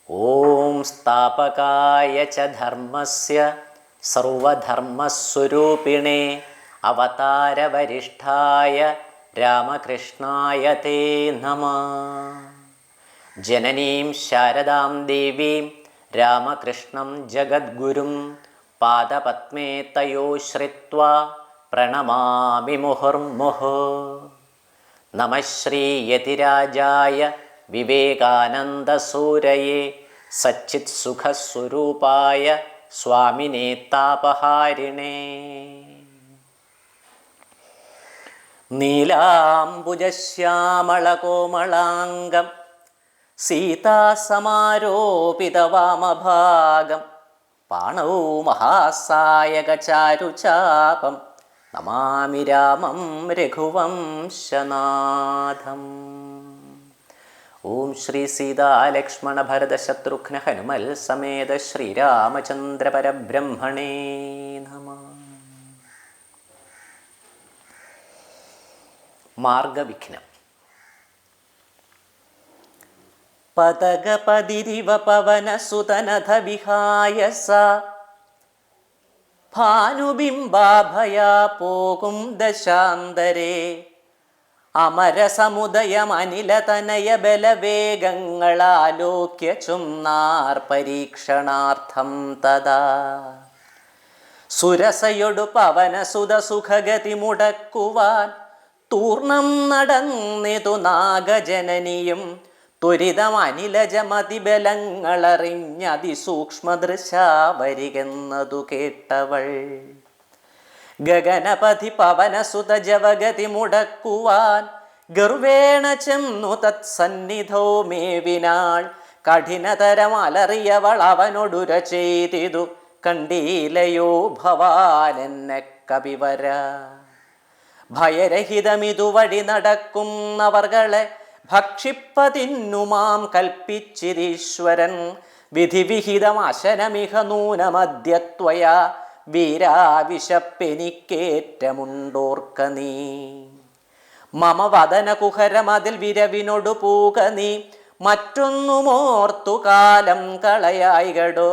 ഓം സ്ഥാപകായ ച ധർമ്മസ്യ സർവധർമ്മസ്വരൂപിണേ അവതാരവരിഷ്ഠായ രാമകൃഷ്ണായ തേ നമഃ. ജനനീം ശാരദാം ദേവീം രാമകൃഷ്ണം ജഗദ്ഗുരും പാദപത്മേ തയോ ശ്രിത്വാ പ്രണമാമി മുഹുർമുഹുഃ. നമഃ ശ്രീ യതിരാജായ വിവേകാനന്ദസൂരയേ സച്ചിത് സുഖസ്വരൂപായ സ്വാമിനേ താപഹാരിണേ. നീലാംബുജശ്യാമളകോമളാംഗം സീതാസമാരോപിതവാമഭാഗം പാണൗ മഹാസായകചാരുചാപം നമാമി രാമം രഘുവംശനാഥം. ഓം ശ്രീ സീതാലക്ഷ്മണ ഭരത ശത്രുഘ്ന ഹനുമൽ സമേത ശ്രീരാമചന്ദ്ര പരബ്രഹ്മണേ നമഃ. മാർഗവിഘ്നം. പതകപതിരിവ പവനസുതനഥ വിഹായ സ ഭാനുബിംബാഭയാ പോകും ദശാന്തരേ അമരസമുദയമനിലതനയ ബലവേഗങ്ങളാലോക്യ ചുംനാർ പരീക്ഷണാർത്ഥം തഥാ സുരസയൊടു പവനസുത സുഖഗതി മുടക്കുവാൻ തൂർണം നടന്നിതു നാഗജനനിയും ത്വരിതമനിലജമതിബലങ്ങളറിഞ്ഞതിസൂക്ഷ്മദൃശാ വരികെന്നതു കേട്ടവൾ ഗഗനപതി പവനസുത ജവഗതി മുടക്കുവാൻ ഗർവേണ ചെന്നു തത്സന്നിധോ മേവിനാൾ. കഠിനതരമലറിയവൾ അവനൊടുര ചെയ്തിതു കണ്ടീലയോ ഭവാനെന്നെ കവിവര. ഭയരഹിതമിതുവഴി നടക്കുന്നവർകളെ ഭക്ഷിപ്പതിന്നുമാം കൽപ്പിച്ചിരീശ്വരൻ. വിധിവിഹിതമശനമിഹ നൂനമദ്യത്വയ വീരാവിശപ്പെനിക്കേറ്റമുണ്ടോർക്ക നീ. മമ വദന കുഹരമതിൽ വിരവിനൊടു പൂക നീ. മറ്റൊന്നുമോർത്തു കാലം കളയായികടോ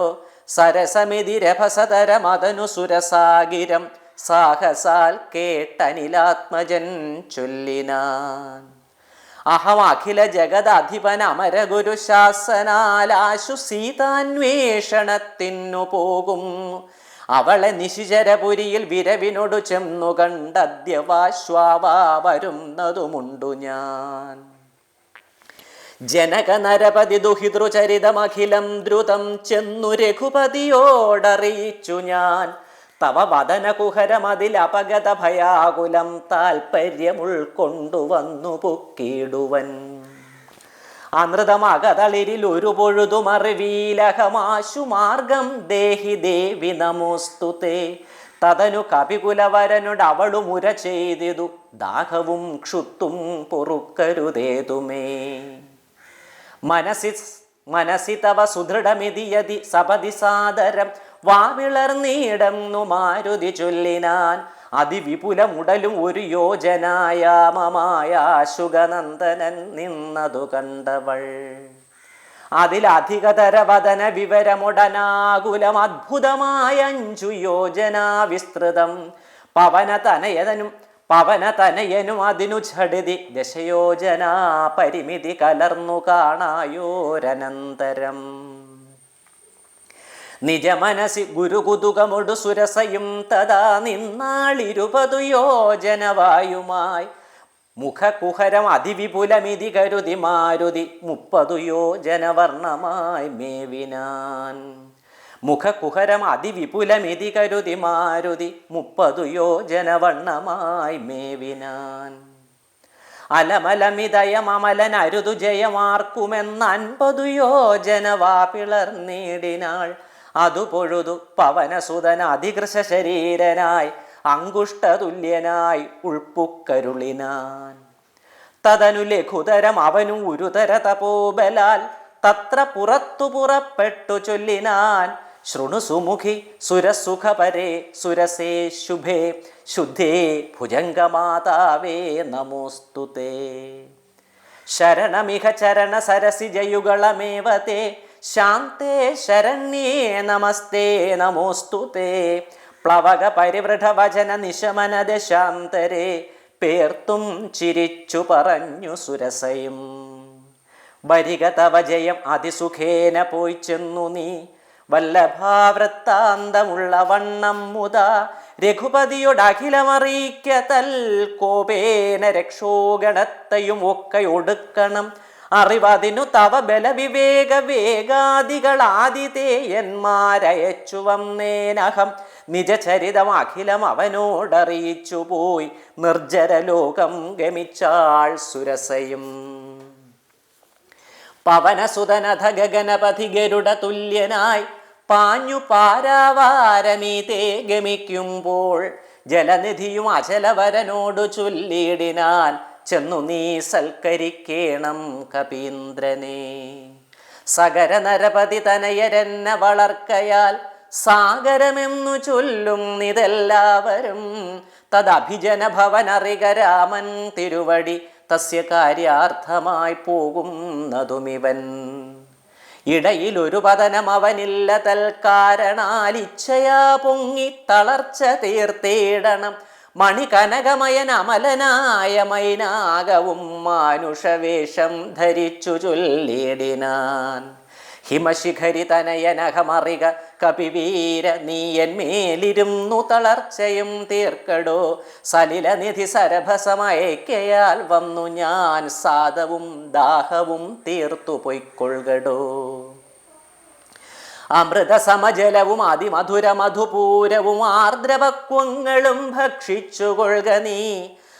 സരസമിതി രഭസതരമതനു സുരസാഗിരം സാഹസാൽ കേട്ടനിലാത്മജൻ ചൊല്ലിനാൻ. അഹമഖില ജഗദധിപൻ അമരഗുരു ശാസനാലാശു സീതാന്വേഷണത്തിനു പോകും. അവളെ നിശിചരപുരിയിൽ വിരവിനോടു ചെന്നു കണ്ടദ്യവാശ്വാവാ വരുന്നതുമുണ്ടു ഞാൻ. ജനക നരപതി ദുഹിതൃചരിതമഖിലം ദ്രുതം ചെന്നു രഘുപതിയോടറിയിച്ചു ഞാൻ. തവ വദന കുഹരമതിൽ അപഗത ഭയാകുലം താൽപര്യമുൾക്കൊണ്ടുവന്നു പൊക്കിടുവൻ. അനൃതമകതളിരിൽ ഒരു പൊഴുതുമറിവീലഹമാശു മാർഗം ദേഹി ദേവി നമോസ്തുതേ. തതനു കപികുലവരനോട് അവളുമുര ചെയ്തിതു ദാഹവും ക്ഷുത്തും പൊറുക്കരുതേതുമേ. മനസി തവ സുദൃഢമിതി യതി സപതി സാദരം വാവിളർന്നീടന്നു മാരുതി ചൊല്ലിനാൻ. അതിവിപുലമുടലും ഒരു യോജനായാമമായ ശുഗനന്ദനൻ നിന്നതു കണ്ടവൾ. അതിലധികതരവദന വിവരമുടനാകുലം അദ്ഭുതമായ 5 യോജനാ വിസ്തൃതം. പവനതനയനും അതിനു ഝടിതി ദശയോജനാ പരിമിതി കലർന്നു കാണായോരനന്തരം. നിജമനസി ഗുരുകുതുകമൊടു സുരസയും തഥാ നിന്നാളിരുപതു യോജനവായുമായി. മുഖകുഹരം അതിവിപുലമിതി കരുതി മാരുതി 30 യോജനവർണ്ണമായി മേവിനാൻ. മുഖകുഹരം അതിവിപുലമിതി കരുതി മാരുതി 30 യോജനവർണ്ണമായി മേവിനാൻ. അലമലമിതയമമലൻ അരുതു ജയമാർക്കുമെന്ന് 50 യോജനവാ പിളർന്നീടിനാൾ. അതു പൊഴുതു പവനസുതൻ അതികൃശ ശരീരനായി അങ്കുഷ്ടതുല്യനായി ഉൾപ്പുക്കരുളിനാൻ. തതനു ലഘുതരം അവനു ഉരുതര തപോബലാൽ തത്ര പുറത്തു പുറപ്പെട്ടു ചൊല്ലിനാൻ. ശൃണു സുമുഖി സുരസുഖപരേ സുരസേ ശുഭേ ശുദ്ധേ ഭുജംഗമാതാവേ നമോസ്തുതേ. ശരണമിഹ ചരണ സരസിജയുഗളമേവതേ ശാന്തേ ശരണ്യേ നമസ്തേ നമോസ്തുതേ പ്ലവക പരിവൃഢ വചന നിശമന ദശാന്തരേ പേർത്തും ചിരിച്ചു പറഞ്ഞു സുരസയും. വരിക തവ ജയം അതിസുഖേന പോയി ചെന്നു നീ വല്ലഭാവൃത്താന്തമുള്ള വണ്ണം മുതാ രഘുപതിയോടഖിലമറിയിക്ക തൽ കോപേന രക്ഷോഗണത്തെയും ഒക്കെ ഒടുക്കണം അറിവതിനു തവ ബലവിവേക വേഗാദികൾ ആതിഥേയന്മാരയച്ചു വന്നേനഹം നിജചരിതം അഖിലം അവനോടറിയിച്ചു പോയി നിർജ്ജരലോകം ഗമിച്ചാൾ സുരസയും. പവനസുതനഥ ഗഗനപതി ഗരുഡ തുല്യനായി പാഞ്ഞു പാരാവാരമീതേ ഗമിക്കുമ്പോൾ ജലനിധിയും അചലവരനോടു ചൊല്ലിയിടിനാൻ ചെന്നു നീ സൽക്കരിക്കേണം കപീന്ദ്രനെ. സകര നരപതി തനയരെന്ന വളർക്കയാൽ സാഗരമെന്നു ചൊല്ലും നിതെല്ലാവരും തദഭിജന ഭവനറിക രാമൻ തിരുവടി തസ്യ കാര്യാർത്ഥമായി പോകുന്നതുമിവൻ. ഇടയിലൊരു പതനം അവനില്ല തൽക്കാരണാൽ ഇച്ഛയാ പൊങ്ങി തളർച്ച തീർത്തിടണം മണികനകമയൻ അമലനായ മൈനാകവും മാനുഷവേഷം ധരിച്ചു ചൊല്ലിടിനാൻ. ഹിമശിഖരി തനയനഹമറിക കപിവീര നീയന്മേലിരുന്നു തളർച്ചയും തീർക്കടോ സലിലനിധി സരഭസമയക്കയാൽ വന്നു ഞാൻ സാദവും ദാഹവും തീർത്തു പൊയ്ക്കൊള്ളുകടോ. അമൃത സമജലവും അതിമധുര മധുപൂരവും ആർദ്രപക്വങ്ങളും ഭക്ഷിച്ചുകൊള്ളുക നീ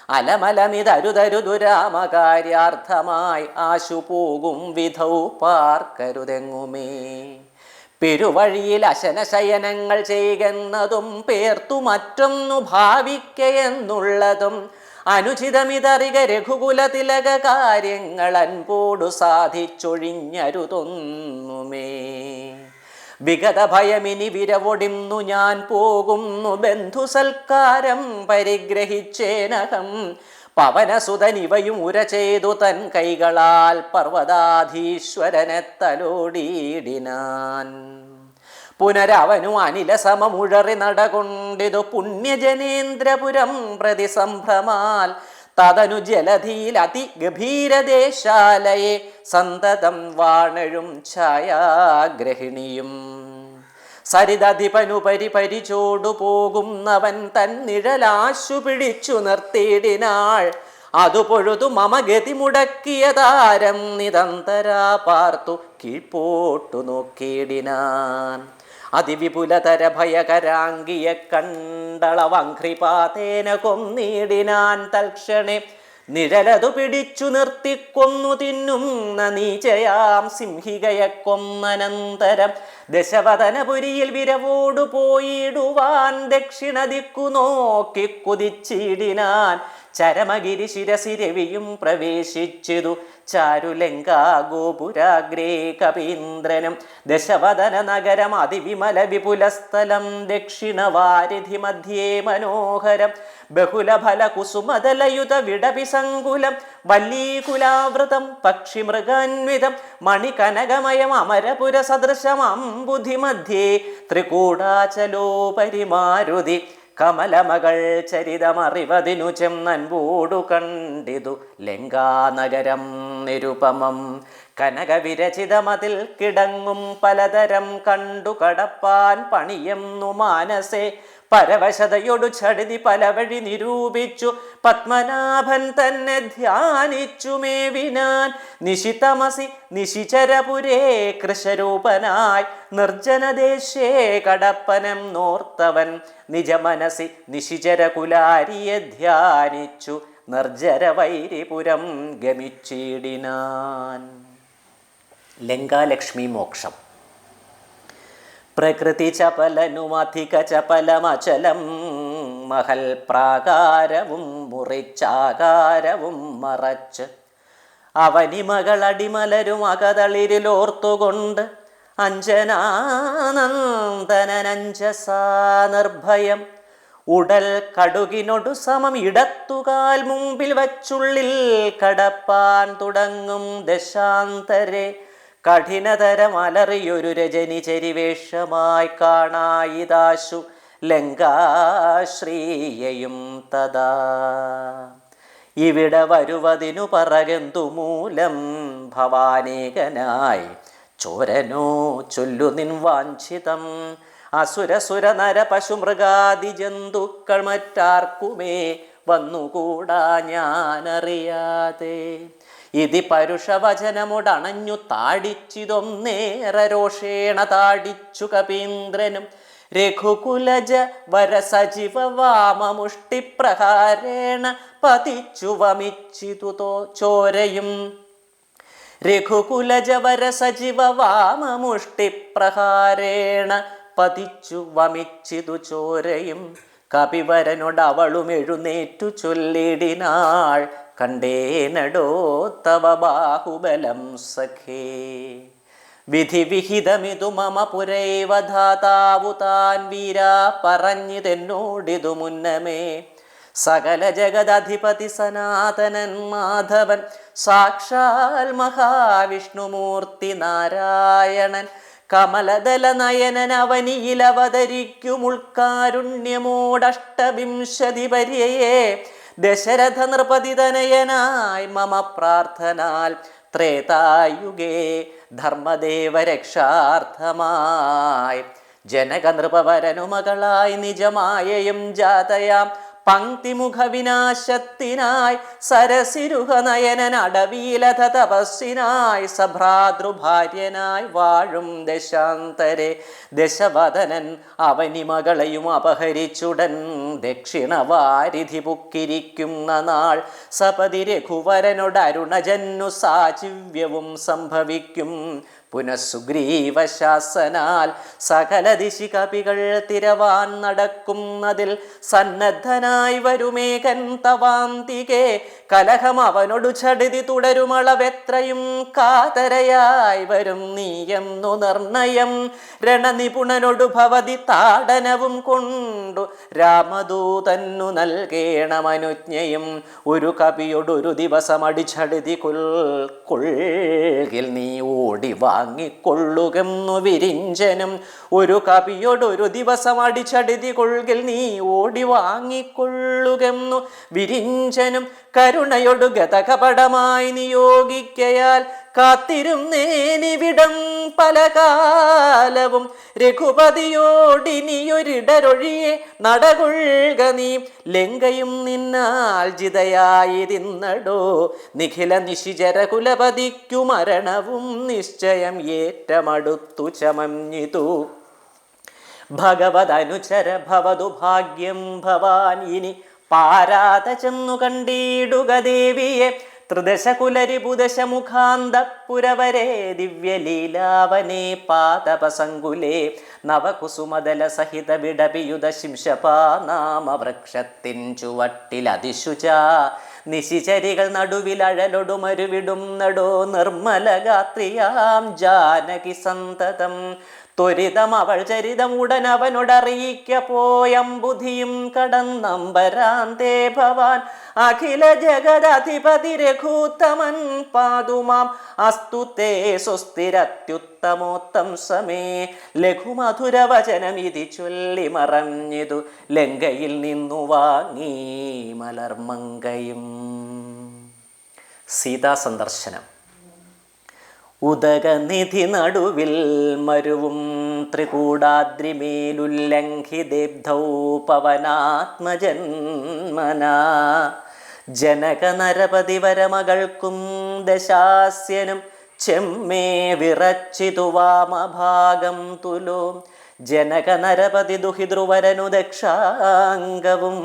അലമലമിതരുതരുതുരാമകാര്യാർത്ഥമായി ആശു പോകും വിധൗ പാർക്കരുതെങ്ങുമേ. പെരുവഴിയിൽ അശനശയനങ്ങൾ ചെയ്യുന്നതും പേർത്തു മറ്റൊന്നു ഭാവിക്കയെന്നുള്ളതും അനുചിതമിതറിക രഘുകുല തിലക കാര്യങ്ങൾ അൻപോടു സാധിച്ചൊഴിഞ്ഞരുതൊന്നുമേ. വിഗത ഭയമിനി വിരവൊടിന്നു ഞാൻ പോകുന്നു ബന്ധു സൽക്കാരം പരിഗ്രഹിച്ചേനകം പവനസുതൻ ഇവയും ഉര ചെയ്തു തൻ കൈകളാൽ പർവ്വതാധീശ്വരനെ തലോടിയിടിനാൻ. പുനരവനു അനില സമമുഴറി നടകൊണ്ടിതു പുണ്യജനേന്ദ്രപുരം പ്രതി സംഭ്രമാൽ തതനു ജലധിയിൽ അതിഗഭീരദേശാലയെ സന്തതം വാണഴും ഛായാഗ്രഹിണിയും. സരിതധിപനുപരി പരിചോടു പോകുന്നവൻ തൻ നിഴലാശു പിടിച്ചു നിർത്തിയിടിനാൾ അതു പൊഴുതു മമ ഗതി മുടക്കിയ താരം നിതന്തരാ പാർത്തു കീഴ്പോട്ടു നോക്കിയിടിനാൻ. അതിവിപുലതര ഭയകരാംഗിയ കണ്ടളവഘ്രിപാതേന കൊന്നിടിനാൻ തൽക്ഷണേ നിഴലതു പിടിച്ചു നിർത്തിക്കൊന്നു തിന്നുന്ന നീചയാം സിംഹികയെ കൊന്നനന്തരം ദശവദനപുരിയിൽ വിരവോടു പോയിടുവാൻ ദക്ഷിണ ദിക്കു നോക്കി കുതിച്ചിടിനാൻ. ചരമഗിരി ശിരസി രവിയും പ്രവേശിച്ചിതു ചാരുലങ്കാ ഗോപുരാഗ്രേ കപീന്ദ്രനും ദശവദന നഗരം അതിവിമല വിപുലസ്ഥലം ദക്ഷിണവാരിധി മധ്യേ മനോഹരം ബഹുലഫല കുസുമതലയുത വിടപിസങ്കുലം വല്ലീകുലാവൃതം പക്ഷിമൃഗാന്വിതം മണികനകമയം അമരപുര സദൃശം അംബുധി മധ്യേ ത്രികൂടാചലോപരി മാരുതി കമലമകൾ ചരിതമറിവതിനു ചെന്നൻപോടു കണ്ടിതു ലങ്കാനഗരം നിരുപമം കനകവിരചിതമതിൽ കിടങ്ങും പലതരം കണ്ടു കടപ്പാൻ പണിയെന്നു മാനസേ പരവശതയൊടു ചടിതി പല വഴി നിരൂപിച്ചു പത്മനാഭൻ തന്നെ ധ്യാനിച്ചു മേവിനാൻ. നിശിതമസി നിശിചരപുരേ കൃശരൂപനായി നിർജ്ജനദേശേ കടപ്പനം നോർത്തവൻ നിജമനസി നിശിചരകുലാരിയെ ധ്യാനിച്ചു നിർജ്ജരവൈരിപുരം ഗമിച്ചിടിനാൻ. ലങ്കാലക്ഷ്മി മോക്ഷം. പ്രകൃതി ചപലനുമധിക ചപലമചലം മഹൽ പ്രാകാരവും മുറിച്ചാകാരവും മറച്ച് അവനിമകളടിമലരും അകതളിരിലോർത്തുകൊണ്ട് അഞ്ജനാനന്ദനഞ്ജസാ നിർഭയം ഉടൽ കടുകിനൊടു സമം ഇടത്തുകാൽ മുമ്പിൽ വച്ചുള്ളിൽ കടപ്പാൻ തുടങ്ങും ദശാന്തരെ കഠിനതരം അലറിയൊരു രജനി ചെരിവേഷമായി കാണായിതാശു ലങ്കാശ്രീയയും തഥാ. ഇവിടെ വരുവതിനു പറകെന്തു മൂലം ഭവാനേകനായി ചോരനോ ചൊല്ലു നിൻ വാഞ്ചിതം. അസുരസുര നര പശുമൃഗാദി ജന്തുക്കൾ മറ്റാർക്കുമേ വന്നുകൂടാ ഞാനറിയാതെ. ഇതി പരുഷവചനമുടണഞ്ഞു താടിച്ചിതൊന്നേറെ രോഷേണ താടിച്ചു കപീന്ദ്രനും രഘുകുലജ വരസജീവ വാമമുഷ്ടിപ്രഹാരേണ പതിച്ചു വമിച്ചിതു ചോരയും. രഘുകുലജ വരസജീവ വാമമുഷ്ടിപ്രഹാരേണ പതിച്ചു വമിച്ചിതു ചോരയും. കപിവരനോടവളും എഴുന്നേറ്റു ചൊല്ലിടിനാൾ കണ്ടേനടോ തവ ബാഹുബലം സഖേ. വിധിവിഹിതമിതു മമ പുരൈവ ധാതാവു താൻ വീരാ പറഞ്ഞിതെന്നോടിതു മുന്നമേ. സകല ജഗദധിപതി സനാതനൻ മാധവൻ സാക്ഷാൽ മഹാവിഷ്ണുമൂർത്തി നാരായണൻ കമലദല നയനൻ അവനിയിൽ അവതരിക്കും ഉൾക്കാരുണ്യമോടഷ്ടവിംശതി പര്യയെ ദശരഥ നൃപതിതനയനായി മമ പ്രാർത്ഥനാൽ ത്രേതായുഗേ ധർമ്മദേവരക്ഷാർത്ഥമായി ജനക നൃപവരനു മകളായി നിജമായയും ജാതയാം പങ്ക്തിമുഖ വിനാശത്തിനായി സരസിരുഹ നയനൻ അടവീലത തപസ്സിനായി സഭ്രാതൃഭാര്യനായി വാഴും ദശാന്തരെ ദശവദനൻ അവനി മകളെയും അപഹരിച്ചുടൻ ദക്ഷിണവാരിധി പുക്കിരിക്കുന്ന നാൾ സപതി രഘുവരനോട് അരുണജന്നു സാചിവ്യവും സംഭവിക്കും. പുനഃസുഗ്രീവശാസനാൽ സകല ദിശി കപികൾ തിരവാൻ നടക്കുന്നതിൽ സന്നദ്ധനായി വരുമേകൻ തവാന്തികെ കലഹം അവനോടു ചടിതി തുടരുമളവെത്രയും കാതരയായി വരും നീയെന്നു നിർണയം. രണനിപുണനോടു ഭവതി താടനവും കൊണ്ടു രാമദൂതന്നു നൽകേണമനുജ്ഞയും. ഒരു കപിയോടൊരു ദിവസം അടിച്ചടുതി കൊള്ളിൽ നീ ഓടി വാങ്ങിക്കൊള്ളുകെന്നു വിരിഞ്ചനും. ഒരു കപിയോടൊരു ദിവസം അടിച്ചടുതി കൊള്ളിൽ നീ ഓടി വാങ്ങിക്കൊള്ളുകെന്നു വിരിഞ്ചനും. കരുണയൊടു ഗതകപടമായി നിയോഗിക്കയാൽ കാത്തിരുന്നേനിവിടം പല കാലവും. രഘുപതിയോടിനിയൊരിടരൊഴിയെ നടകൊള്ളുക നീ ലങ്കയും നിന്നാൽ ജിതയായിരുന്നടോ. നിഖില നിശിചര കുലപതിക്കു മരണവും നിശ്ചയം ഏറ്റമടുത്തു ചമഞ്ഞിതു. ഭഗവതനുചര ഭവതു ഭാഗ്യം ഭവാൻ ഇനി പാരാത ചെന്നു കണ്ടിടുക ദേവിയെ. ത്രിദശകുലരിപുദശമുഖാന്തപുരവരേ ദിവ്യലീലാവനേ പാതപസങ്കുലേ നവകുസുമദല സഹിത വിടപിയുധ ശിംശപാ നാമവൃക്ഷത്തിൻ ചുവട്ടിലതിശുച. നിശിചരികൾ നടുവിലഴലൊടു മരുവിടും നടോ നിർമ്മലഗാത്രിയാം ജാനകി സന്തതം. ത്വരിതം അവൾ ചരിതം ഉടനവനോടറിയിക്ക പോയംബുധിയും കടന്നമ്പരാന്തേ ഭവാൻ. അഖില ജഗദധിപതി രഘൂത്തമൻ പാതുമാം അസ്തുതേ സുസ്ഥിരത്യുത്തമോത്തം സമേ. ലഘുമധുരവചനമിതി ചൊല്ലി മറഞ്ഞിതു ലങ്കയിൽ നിന്നു വാങ്ങി മലർമങ്കയും. സീതാസന്ദർശനം. ഉദകനിധി നടുവിൽ മരുവും ത്രികൂടാദ്രിമേലുല്ലംഘിദേബ്ധൗ പവനാത്മജന്മന. ജനക നരപതി വരമകൾക്കും ദശാസ്യനും ചെമ്മേ വിറച്ചിതു വാമഭാഗം തുലോ. ജനക നരപതി ദുഹിദ്രുവരനു ദക്ഷാംഗവും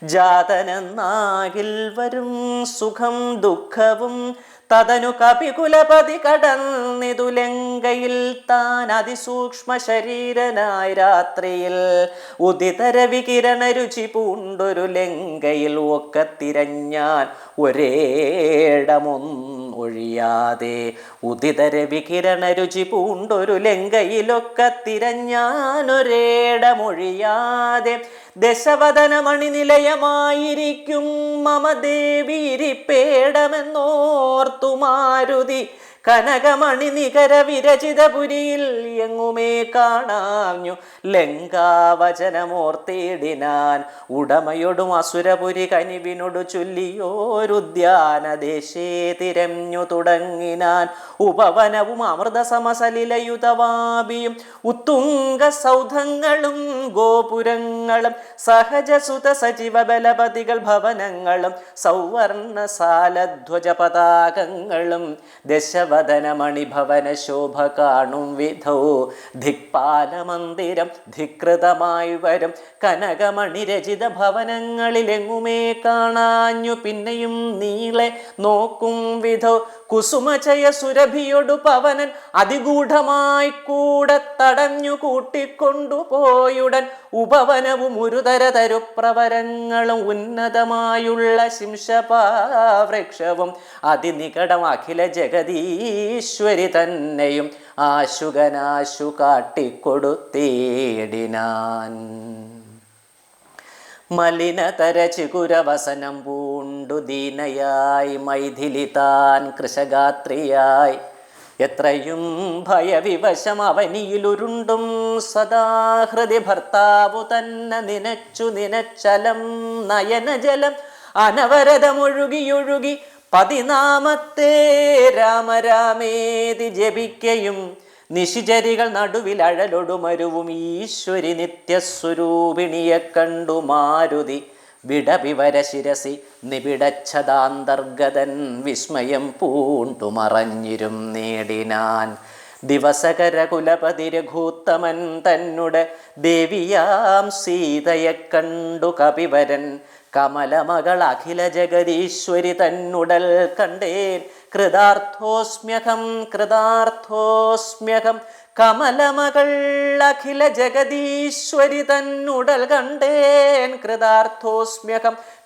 ജാതനെന്നാകിൽ വരും സുഖം ദുഃഖവും. തതനു കപികുലപതി കടന്നിതു ലങ്കയിൽ താൻ അതിസൂക്ഷ്മ ശരീരനായി രാത്രിയിൽ. ഉദിതര വികിരണ രുചി പൂണ്ടൊരു ലങ്കയിൽ ഒക്കത്തിരഞ്ഞാൻ ഒരേടമൊന്നു ഒഴിയാതെ ഉദിതര വികിരണ രുചി പൂണ്ടൊരു ലങ്കയിലൊക്കെ തിരഞ്ഞാനൊരേടമൊഴിയാതെ ദശവദനമണി നിലയമായിരിക്കും മമ ദേവീരിപ്പേടമെന്നോർത്തു മാരുതി കനകമണി നികര വിരചിതപുരിയിൽ എങ്ങുമേ കാണാഞ്ഞു ലങ്കാവചനമോർത്തിടിനാൻ ഉടമയൊടും അസുരപുരി കനിവിനോടു ചൊല്ലിയോരുദ്യാനദേശേ തിരഞ്ഞു തുടങ്ങിനാൻ ഉപവനവും അമൃത സമസലിലയുതവാപിയും ഉത്തുംഗ സൗധങ്ങളും ഗോപുരങ്ങളും സഹജസുത സജീവ ബലപതികൾ ഭവനങ്ങളും സൗവർണ സാലധ്വജ പതാകങ്ങളും ദശവദനമണിഭവന ശോഭ കാണും വിധോ ധിക്പാലമന്ദിരം ധികൃതമായി വരും കനകമണി രചിത ഭവനങ്ങളിലെങ്ങുമേ കാണാഞ്ഞു പിന്നെയും നീളെ നോക്കും വിധോ കുസുമചയ സുരഭിയൊടു പവനൻ അതിഗൂഢമായി കൂടെ തടഞ്ഞു കൂട്ടിക്കൊണ്ടുപോയുടൻ ഉപവനവും ഒരുതര തരുപ്രവരങ്ങളും ഉന്നതമായുള്ള ശിംശപാവൃക്ഷവും അതിനികടം അഖില ജഗദീശ്വരി തന്നെയും ആശുകനാശു കാട്ടിക്കൊടുത്തേടിനാൻ മലിനതര ചികുരവസനം പൂണ്ടു ദീനയായി മൈഥിലി താൻ കൃശഗാത്രിയായി എത്രയും ഭയവിവശം അവനിയിലുരുണ്ടും സദാഹൃതി ഭർത്താവു തന്നെ നിനച്ചലം നയനജലം അനവരതമൊഴുകിയൊഴുകി പതിനാമത്തെ രാമരാമേതി ജപിക്കയും നിശിചരികൾ നടുവിൽ അഴലൊടുമരുവും ഈശ്വരി നിത്യസ്വരൂപിണിയെ കണ്ടു മാരുതി വിടവിവര ശിരസി നിബിടച്ഛതാന്തർഗതൻ വിസ്മയം പൂണ്ടുമറഞ്ഞിരും നേടിനാൻ ദിവസകര കുലപതി രഘൂത്തമൻ തന്നുടെ ദേവിയാം സീതയെ കണ്ടു കപിവരൻ കമലമകൾ അഖില ജഗദീശ്വരി തന്നുടൽ കണ്ടേൻ കൃതാർത്ഥോസ്മ്യഹം കമലമകൾ അഖില ജഗദീശ്വരി തന്നുടൽ കണ്ടേൻ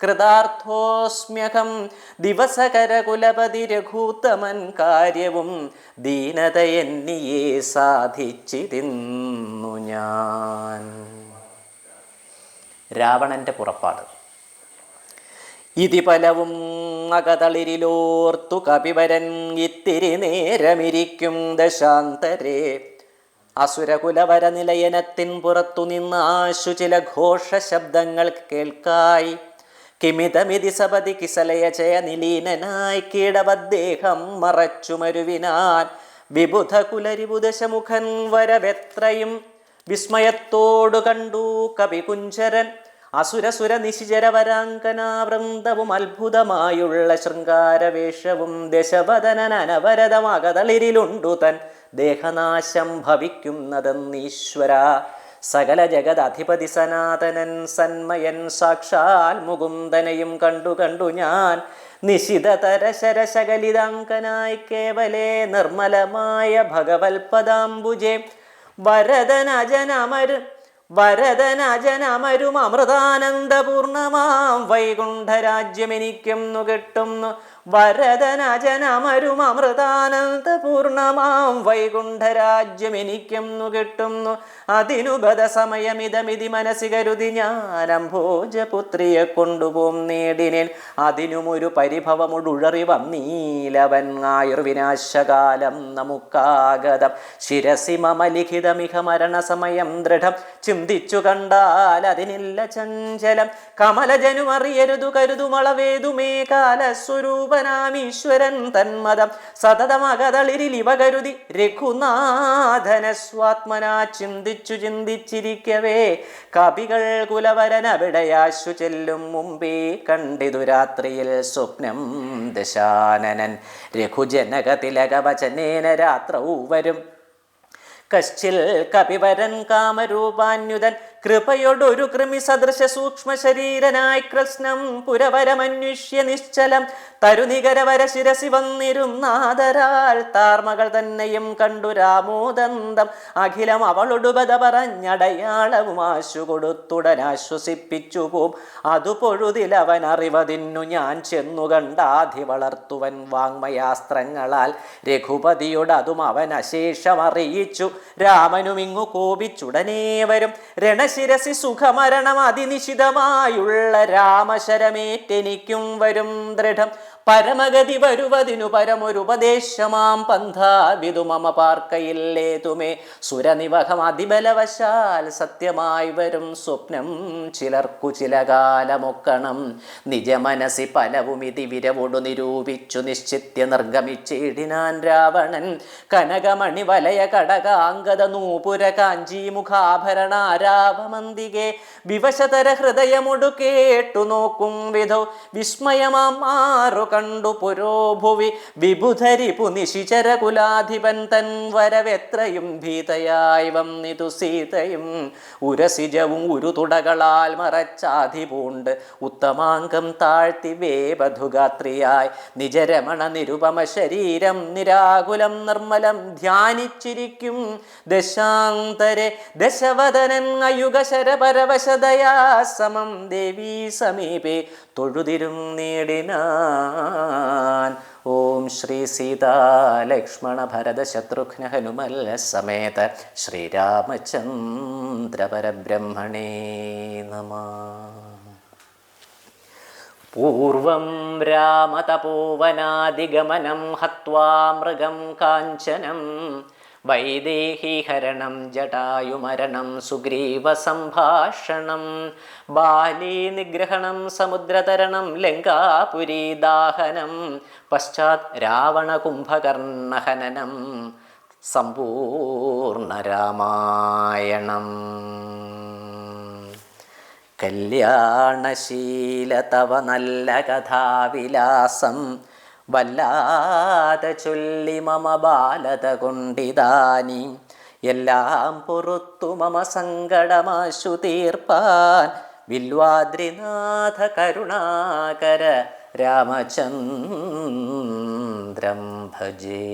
കൃതാർത്ഥോസ്മ്യഹം ദിവസകര കുലപതി രഘൂത്തമൻ കാര്യവും ദീനത എന്നിയെ സാധിച്ചിരുന്നു ഞാൻ. രാവണന്റെ പുറപ്പാട്. ഇതിപലവും അകതളിരിലോർത്തു കപിവരൻ ഇത്തിരി നേരമിരിക്കും ദശാന്തരേ അസുരകുലവര നിലയനത്തിൻ പുറത്തു നിന്ന് ആശു ചില ഘോഷ ശബ്ദങ്ങൾ കേൾക്കായി കിമിതമിതി സപതി കിസലയ ചയ നിലീനനായി കീടവദ്ദേഹം മറച്ചു മരുവിനാൻ വിബുധ കുലരിബുദശമുഖൻ വരവെത്രയും വിസ്മയത്തോടു കണ്ടു കവികുഞ്ചരൻ അസുരസുര നിശിചരവരാങ്കനാവൃന്ദവും അത്ഭുതമായുള്ള ശൃംഗാരവേഷവും ദശവദനൻ അനവരതമകതളിരിലുണ്ടു തൻ ദേഹനാശം ഭവിക്കുന്നതെന്നീശ്വര സകല ജഗദധിപതി സനാതനൻ സന്മയൻ സാക്ഷാൽ മുകുന്ദനെയും കണ്ടു ഞാൻ നിശിതതര ശരശകലിതാങ്കനായി കേവലേ നിർമ്മലമായ ഭഗവത്പദാംബുജേ വരദനജനമരും അമൃതാനന്ദപൂർണമാം വൈകുണ്ഠരാജ്യമെനിക്കെന്നു കിട്ടുന്നു വരദനജനമരും അമൃതാനന്ദപൂർണമാം വൈകുണ്ഠരാജ്യമെനിക്കെന്നു കിട്ടുന്നു അതിനു ബദസമയമിതമിതി മനസ്സി കരുതി ഞാൻ അംഭോജപുത്രിയെ കൊണ്ടുപോം നേടിനേൻ അതിനുമൊരു പരിഭവമുടുഴറി വന്നീലവൻ ആയുർവിനാശകാലം നമുക്കാഗതം ശിരസി മമ ലിഖിതമിഹ മരണസമയം ദൃഢം ചിന്തിച്ചു കണ്ടാൽ അതിനില്ല ചഞ്ചലം കമലജനുമറിയരുതു കരുതുമളവേതുമേ കാലസ്വരൂപനാമീശ്വരൻ തന്മതം സതതമകതളിരിലിവ കരുതി രഘുനാഥന സ്വാത്മനാ ചിന്തിച്ചിരിക്കവേ കവികൾ കുലവരനവിടയാശു ചെല്ലും മുമ്പേ കണ്ടിതു രാത്രിയിൽ സ്വപ്നം ദശാനനൻ രഘുജനകതിലകവചനേന രാത്രൗ വരും കശ്ചിൽ കപിവരൻ കാമരൂപാന്യുതൻ കൃപയോടൊരു കൃമി സദൃശ സൂക്ഷ്മ ശരീരനായി കൃഷ്ണം പുരവരമന്വിഷ്യ നിശ്ചലം തരുനികരവര ശിരസി വന്നിരുന്നാദരാൽ താർമകൾ തന്നെയും കണ്ടു രാമോദന്തം അഖിലം അവളൊടുപത പറഞ്ഞടയാളവും ആശു കൊടുത്തുടനാശ്വസിപ്പിച്ചു പോം. അതു പൊഴുതിലവൻ അറിവതിന്നു ഞാൻ ചെന്നു കണ്ടാധി വളർത്തുവൻ വാങ്മയാസ്ത്രങ്ങളാൽ രഘുപതിയോട് അതും അവൻ അശേഷമറിയിച്ചു. രാമനുമിങ്ങു കോപിച്ചുടനേ വരും രണശിരസി സുഖമരണം അതിനിശിതമായുള്ള രാമശരമേറ്റെനിക്കും വരും ദൃഢം. പരമഗതി വരുവതിനു പരമൊരുപദേശമാം പന്ഥാവിതു മമ പാർക്കയില്ലേതുമേ. സുരനിവഹം അതിബലവശാൽ സത്യമായി വരും സ്വപ്നം ചിലർക്കു ചില കാലമൊക്കണം. നിജമനസി പലവും ഇതി വിരവൊടു നിരൂപിച്ചു നിശ്ചിത്യ നിർഗമിച്ചേടിനാൻ രാവണൻ. കനകമണി വലയ കടകാംഗത നൂപുര കാഞ്ചി മുഖാഭരണാരാഭമന്തികെ വിവശതര ഹൃദയമൊടു കേട്ടു നോക്കും വിധോ വിസ്മയമാം മാറു കണ്ടു പുരോഭുവി. വിബുധരിപു നിശിചരകുലാധിപൻ തൻ വരവെത്രയും ഭീതയായി വന്നിതു സീതയും ഉരസിജവും ഉരുതുടകളാൽ മറച്ചാധിപൂണ്ട് ഉത്തമാംഗം താഴ്ത്തി വേപധുഗാത്രിയായി നിജരമണ നിരുപമ ശരീരം നിരാകുലം നിർമ്മലം ധ്യാനിച്ചിരിക്കും ദശാന്തരെ ദശവദനൻ അയുഗശരപരവശതയാ സമം ദേവീ സമീപേ തൊഴുതിരും നേടിനാൻ. ഓം ശ്രീ സീതാ ലക്ഷ്മണ ഭരത ശത്രുഘ്ന ഹനുമൽ സമേത ശ്രീരാമചന്ദ്ര പരബ്രഹ്മണേ നമഃ. പൂർവം രാമതപോവനാദിഗമനം ഹത്വാ മൃഗം കാഞ്ചനം വൈദേഹീഹരണം ജടായുമരണം സുഗ്രീവസംഭാഷണം ബാലീ നിഗ്രഹണം സമുദ്രതരണം ലങ്കാപുരീദാഹനം പശ്ചാത് രാവണകുംഭകർണഹനനം സമ്പൂർണരാമായണം. കല്യാണശീല തവ നല്ല കഥാവിലാസം വല്ലാതെ ചൊല്ലി മമ ബാലത കൊണ്ടിതാനി എല്ലാം പൊറുത്തു മമ സങ്കടമാശു തീർപ്പാൻ വില്വാദ്രിനാഥ കരുണാകര രാമചന്ദ്രം ഭജേ.